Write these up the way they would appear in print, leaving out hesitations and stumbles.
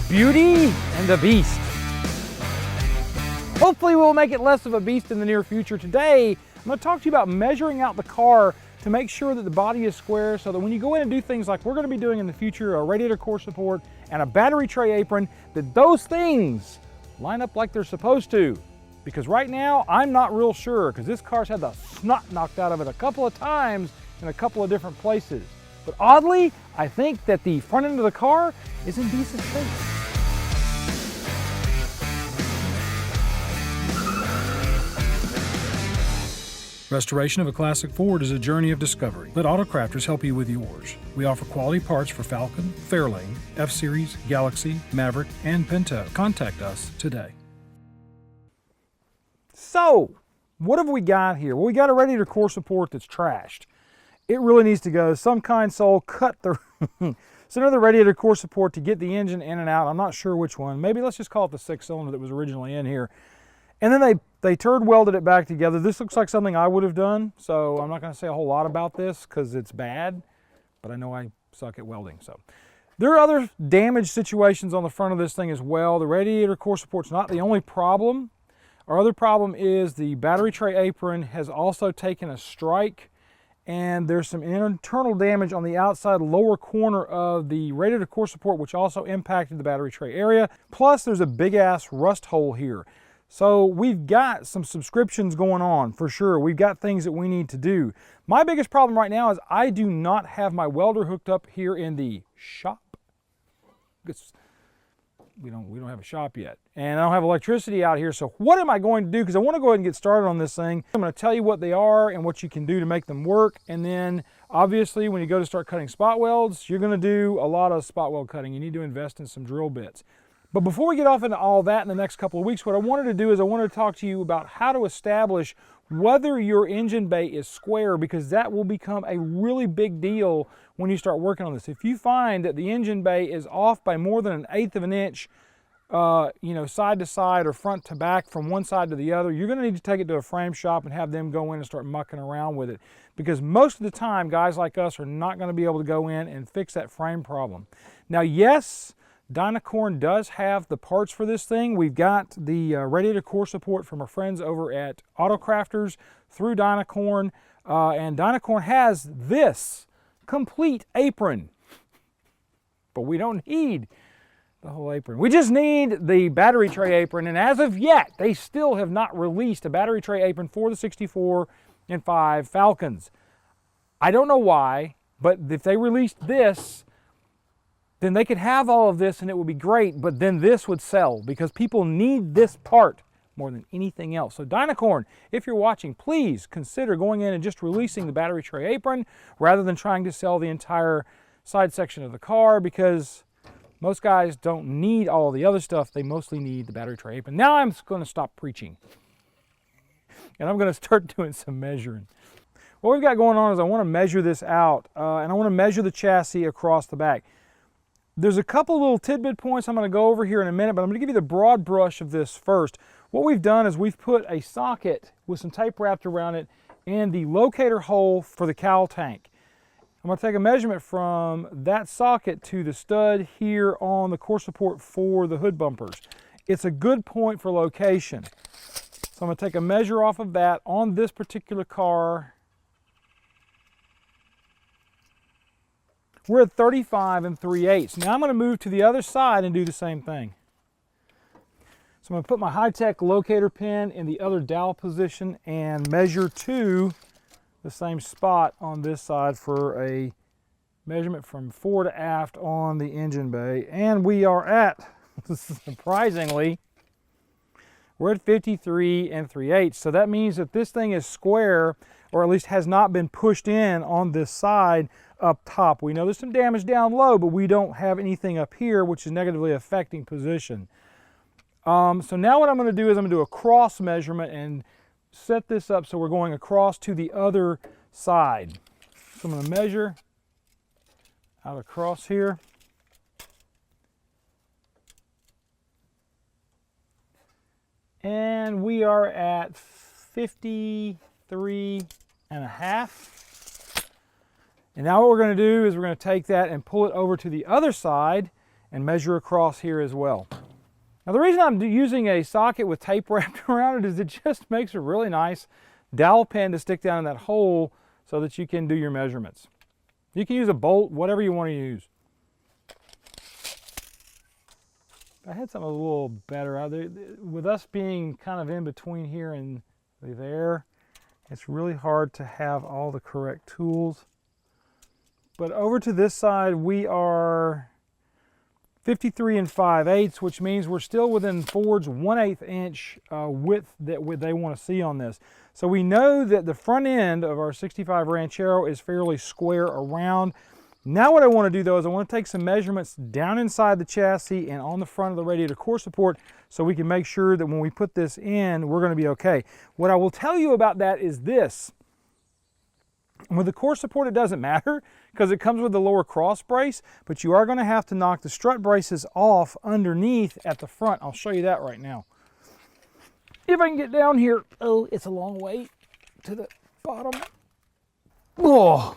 Beauty and the Beast. Hopefully we'll make it less of a beast in the near future. Today, I'm going to talk to you about measuring out the car to make sure that the body is square so that when you go in and do things like we're going to be doing in the future, a radiator core support and a battery tray apron, that those things line up like they're supposed to. Because right now, I'm not real sure because this car's had the snot knocked out of it a couple of times in a couple of different places. But oddly, I think that the front end of the car is in decent shape. Restoration of a classic Ford is a journey of discovery. Let Autocrafters help you with yours. We offer quality parts for Falcon, Fairlane, F-Series, Galaxy, Maverick, and Pinto. Contact us today. So, what have we got here? Well, we got a radiator core support that's trashed. It really needs to go. Some kind soul cut the... It's another radiator core support to get the engine in and out. I'm not sure which one. Maybe let's just call it the 6-cylinder that was originally in here. And then they turd welded it back together. This looks like something I would have done, so I'm not going to say a whole lot about this because it's bad, but I know I suck at welding. So there are other damage situations on the front of this thing as well. The radiator core support's not the only problem. Our other problem is the battery tray apron has also taken a strike, and there's some internal damage on the outside lower corner of the radiator core support, which also impacted the battery tray area. Plus, there's a big ass rust hole here. So we've got some subscriptions going on for sure. We've got things that we need to do. My biggest problem right now is I do not have my welder hooked up here in the shop. We don't have a shop yet. And I don't have electricity out here. So what am I going to do? Because I want to go ahead and get started on this thing. I'm going to tell you what they are and what you can do to make them work. And then obviously when you go to start cutting spot welds, you're going to do a lot of spot weld cutting. You need to invest in some drill bits. But before we get off into all that in the next couple of weeks, what I wanted to do is I wanted to talk to you about how to establish whether your engine bay is square, because that will become a really big deal when you start working on this. If you find that the engine bay is off by more than 1/8 of an inch, side to side or front to back from one side to the other, you're going to need to take it to a frame shop and have them go in and start mucking around with it. Because most of the time, guys like us are not going to be able to go in and fix that frame problem. Now, yes, Dynacorn does have the parts for this thing. We've got the radiator core support from our friends over at Autocrafters through Dynacorn, and Dynacorn has this complete apron. But we don't need the whole apron. We just need the battery tray apron, and as of yet, they still have not released a battery tray apron for the 64 and 5 Falcons. I don't know why, but if they released this, then they could have all of this and it would be great, but then this would sell because people need this part more than anything else. So Dynacorn, if you're watching, please consider going in and just releasing the battery tray apron rather than trying to sell the entire side section of the car, because most guys don't need all the other stuff. They mostly need the battery tray apron. Now I'm going to stop preaching and I'm going to start doing some measuring. What we've got going on is I want to measure this out and I want to measure the chassis across the back. There's a couple little tidbit points I'm going to go over here in a minute, but I'm going to give you the broad brush of this first. What we've done is we've put a socket with some tape wrapped around it and the locator hole for the cowl tank. I'm going to take a measurement from that socket to the stud here on the core support for the hood bumpers. It's a good point for location. So I'm going to take a measure off of that on this particular car. We're at 35 3/8. Now I'm going to move to the other side and do the same thing. So I'm going to put my high-tech locator pin in the other dowel position and measure to the same spot on this side for a measurement from fore to aft on the engine bay. And we are at, surprisingly, we're at 53 3/8. So that means that this thing is square, or at least has not been pushed in on this side up top. We know there's some damage down low, but we don't have anything up here which is negatively affecting position. So now what I'm going to do is I'm going to do a cross measurement and set this up so we're going across to the other side. So I'm going to measure out across here. And we are at 53.5. And now what we're going to do is we're going to take that and pull it over to the other side and measure across here as well. Now the reason I'm using a socket with tape wrapped around it is it just makes a really nice dowel pin to stick down in that hole so that you can do your measurements. You can use a bolt, whatever you want to use. I had something a little better out there. With us being kind of in between here and there, it's really hard to have all the correct tools. But over to this side, we are 53 5/8, which means we're still within Ford's 1/8 inch width that they want to see on this. So we know that the front end of our 65 Ranchero is fairly square around. Now what I want to do though is I want to take some measurements down inside the chassis and on the front of the radiator core support so we can make sure that when we put this in, we're going to be okay. What I will tell you about that is this. With the core support, it doesn't matter because it comes with the lower cross brace, but you are going to have to knock the strut braces off underneath at the front. I'll show you that right now. If I can get down here, oh, it's a long way to the bottom. Oh,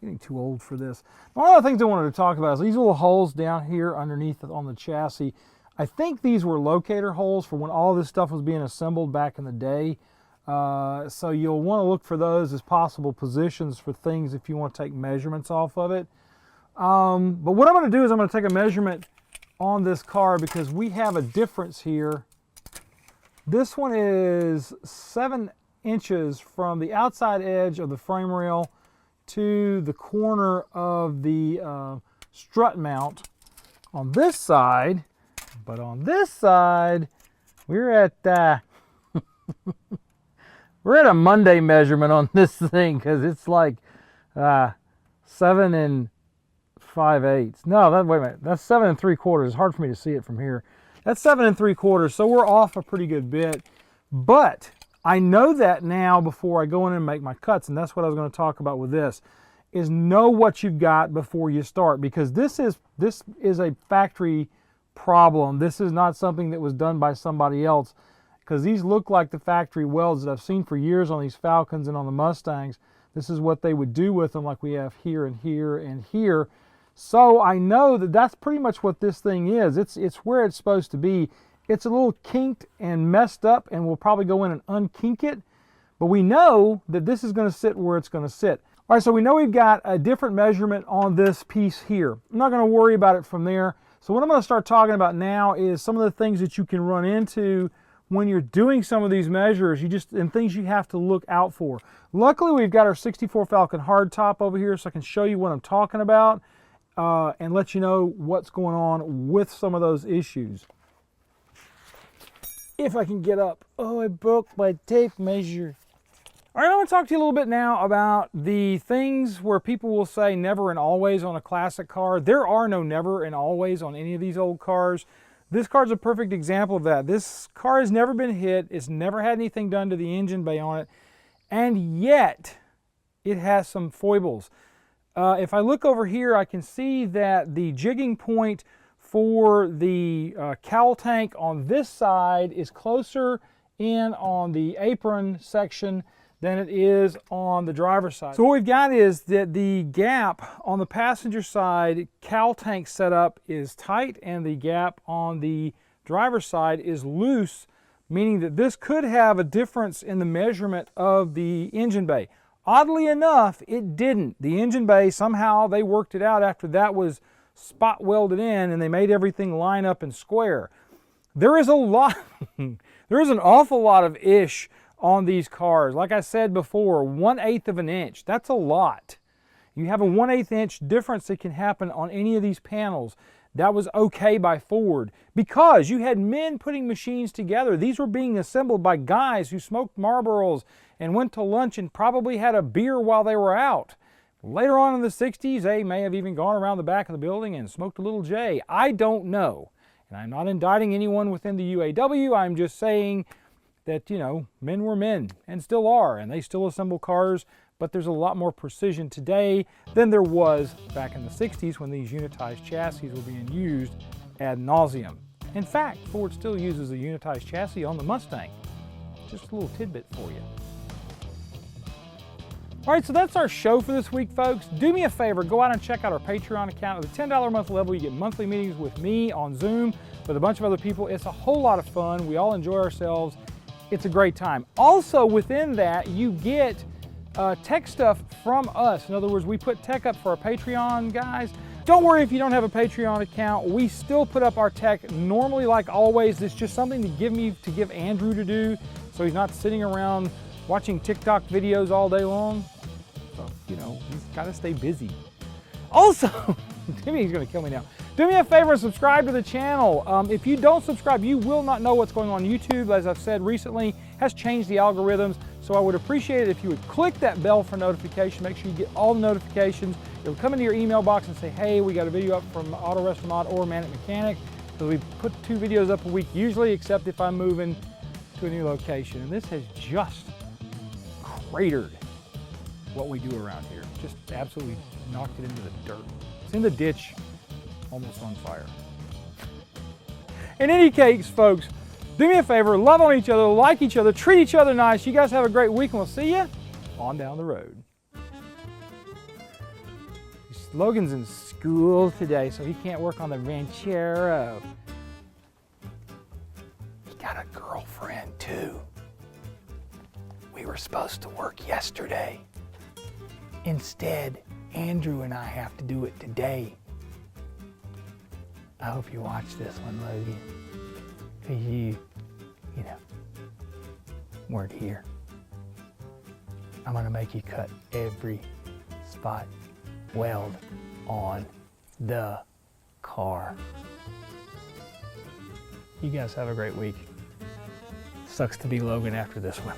getting too old for this. One of the things I wanted to talk about is these little holes down here underneath on the chassis. I think these were locator holes for when all this stuff was being assembled back in the day. So you'll want to look for those as possible positions for things if you want to take measurements off of it. But what I'm going to do is I'm going to take a measurement on this car because we have a difference here. This one is 7 inches from the outside edge of the frame rail to the corner of the strut mount on this side. But on this side, we're at we're at a Monday measurement on this thing because it's like 7 5/8. No, wait a minute. That's 7 3/4. It's hard for me to see it from here. That's 7 3/4. So we're off a pretty good bit. But I know that now before I go in and make my cuts, and that's what I was going to talk about with this, is know what you've got before you start, because this is a factory problem. This is not something that was done by somebody else, because these look like the factory welds that I've seen for years on these Falcons and on the Mustangs. This is what they would do with them, like we have here and here and here. So I know that that's pretty much what this thing is. It's where it's supposed to be. It's a little kinked and messed up, and we'll probably go in and unkink it. But we know that this is going to sit where it's going to sit. All right, so we know we've got a different measurement on this piece here. I'm not going to worry about it from there. So what I'm going to start talking about now is some of the things that you can run into when you're doing some of these measures, and things you have to look out for. Luckily, we've got our 64 Falcon hardtop over here, so I can show you what I'm talking about and let you know what's going on with some of those issues. If I can get up. Oh, I broke my tape measure. All right, I want to talk to you a little bit now about the things where people will say never and always on a classic car. There are no never and always on any of these old cars. This car's a perfect example of that. This car has never been hit. It's never had anything done to the engine bay on it. And yet, it has some foibles. If I look over here, I can see that the jigging point for the cowl tank on this side is closer in on the apron section than it is on the driver's side. So what we've got is that the gap on the passenger side cowl tank setup is tight, and the gap on the driver's side is loose, meaning that this could have a difference in the measurement of the engine bay. Oddly enough, it didn't. The engine bay, somehow they worked it out after that was spot welded in, and they made everything line up and square. There is a lot, there is an awful lot of ish on these cars. Like I said before, 1/8 of an inch, that's a lot. You have a 1/8 inch difference that can happen on any of these panels. That was okay by Ford because you had men putting machines together. These were being assembled by guys who smoked Marlboros and went to lunch and probably had a beer while they were out. Later on in the 60s, they may have even gone around the back of the building and smoked a little J. I don't know. And I'm not indicting anyone within the UAW. I'm just saying that, you know, men were men and still are, and they still assemble cars, but there's a lot more precision today than there was back in the 60s when these unitized chassis were being used ad nauseum. In fact, Ford still uses a unitized chassis on the Mustang. Just a little tidbit for you. All right, so that's our show for this week, folks. Do me a favor, go out and check out our Patreon account. At the $10 a month level, you get monthly meetings with me on Zoom with a bunch of other people. It's a whole lot of fun. We all enjoy ourselves. It's a great time. Also, within that, you get tech stuff from us. In other words, we put tech up for our Patreon guys. Don't worry if you don't have a Patreon account. We still put up our tech normally, like always. It's just something to give Andrew to do, so he's not sitting around watching TikTok videos all day long. So, you know, he's got to stay busy. Also, Timmy's going to kill me now. Do me a favor and subscribe to the channel. If you don't subscribe, you will not know what's going on. YouTube, as I've said recently, has changed the algorithms. So I would appreciate it if you would click that bell for notification. Make sure you get all the notifications. It'll come into your email box and say, hey, we got a video up from Autorestomod or Manic Mechanic. So we put 2 videos up a week usually, except if I'm moving to a new location. And this has just cratered what we do around here. Just absolutely knocked it into the dirt. It's in the ditch, almost on fire. In any case, folks, do me a favor, love on each other, like each other, treat each other nice. You guys have a great week, and we'll see you on down the road. Logan's in school today, so he can't work on the Ranchero. He got a girlfriend, too. We were supposed to work yesterday. Instead, Andrew and I have to do it today. I hope you watch this one, Logan, because you know, weren't here. I'm gonna make you cut every spot weld on the car. You guys have a great week. Sucks to be Logan after this one.